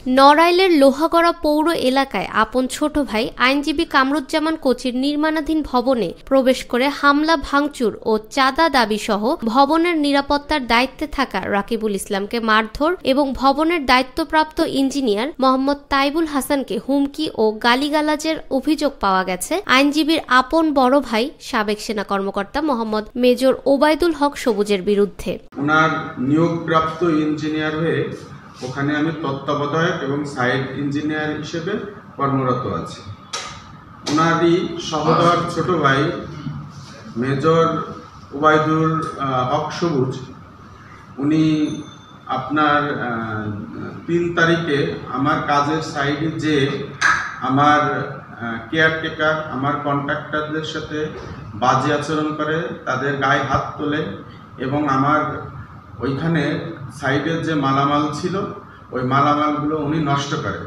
নড়াইলের লোহাগড়া পৌর এলাকায় আপন ছোট ভাই আইনজীবী কামরুজ্জামান কোচির নির্মাণাধীন ভবনে প্রবেশ করে হামলা, ভাঙচুর ও চাঁদা দাবি সহ ভবনের নিরাপত্তার দায়িত্বে থাকা রাকিবুল ইসলামকে মারধর এবং ভবনের দায়িত্বপ্রাপ্ত ইঞ্জিনিয়ার মোহাম্মদ তাইবুল হাসানকে হুমকি ও গালিগালাজের অভিযোগ পাওয়া গেছে আইনজীবীর আপন বড় ভাই সাবেক সেনা কর্মকর্তা মোহাম্মদ মেজর ওবায়দুল হক সবুজের বিরুদ্ধে। ওনার নিয়োগপ্রাপ্ত ইঞ্জিনিয়ার হয়ে ওখানে আমি তত্ত্বাবধায়ক এবং সাইট ইঞ্জিনিয়ার হিসেবে কর্মরত আছি। ওনারই সহোদর ছোট ভাই মেজর ওবায়দুল হক সবুজ, উনি আপনার 3 তারিখে আমার কাজের সাইডে যে আমার কেয়ারটেকার, আমার কন্ট্রাক্টরদের সাথে বাজে আচরণ করে, তাদের গায়ে হাত তোলে এবং আমার ওইখানে সাইডের যে মালামাল ছিল ওই মালামালগুলো উনি নষ্ট করে।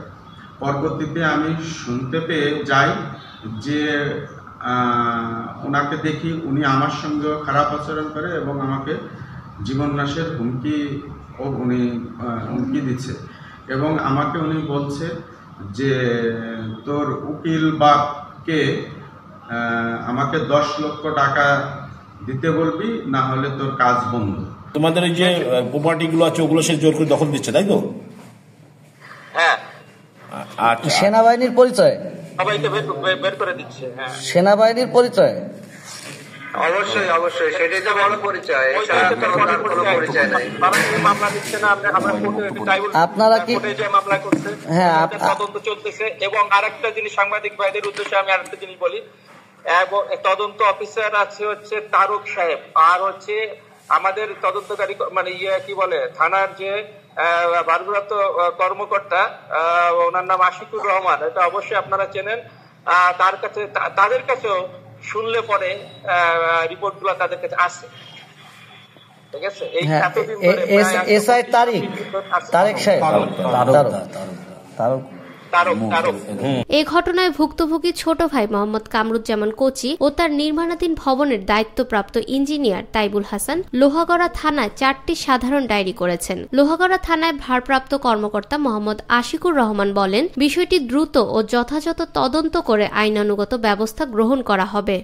পরবর্তীতে আমি শুনতে পেয়ে যাই যে ওনাকে দেখি উনি আমার সঙ্গেও খারাপ আচরণ করে এবং আমাকে জীবননাশের হুমকি দিচ্ছে এবং আমাকে উনি বলছে যে তোর উকিল বাপকে আমাকে 10 লক্ষ টাকা দিতে বলবি, না হলে তোর কাজ বন্ধ। তোমাদের এই যে প্রপার্টিগুলো আছে ওগুলো সে জোর করে দখল দিচ্ছে, তাই তো? হ্যাঁ। আচ্ছা, সেনাবাহিনীর পরিচয় সবাইকে বের করে দিচ্ছে। হ্যাঁ, সেনাবাহিনীর পরিচয় অবশ্যই অবশ্যই, সেটাই তো বড় পরিচয়। পরিচয় নাই, মামলা দিচ্ছে না। আপনারা কি মামলা করছে? হ্যাঁ, তদন্ত চলতেছে। এবং আরেকটা জিনিস সাংবাদিক ভাইদের উদ্দেশ্যে আমি আরেকটা জিনিস বলি, তদন্ত অফিসার আছে হচ্ছে তারক সাহেব, আর হচ্ছে আমাদের তদন্তকারী মানে কি বলে থানার যে ভারপ্রাপ্ত কর্মকর্তা, ওনার নাম আশিকুর রহমান, এটা অবশ্যই আপনারা চেনেন। তাদের কাছেও শুনলে পরে রিপোর্ট গুলো তাদের কাছে আসে, ঠিক আছে? এই এতদিন ধরে এসআই তারেক সাহেব, এ ঘটনায় ভুক্তভোগী ছোট ভাই মোহাম্মদ কামরুজ্জামান কোচি ও তার নির্মাণাধীন ভবনের দায়িত্বপ্রাপ্ত ইঞ্জিনিয়ার তাইবুল হাসান লোহাগড়া থানায় 4টি সাধারণ ডায়েরি করেছেন। লোহাগড়া থানায় ভারপ্রাপ্ত কর্মকর্তা মোহাম্মদ আশিকুর রহমান বলেন, বিষয়টি দ্রুত ও যথাযথ তদন্ত করে আইনানুগত ব্যবস্থা গ্রহণ করা হবে।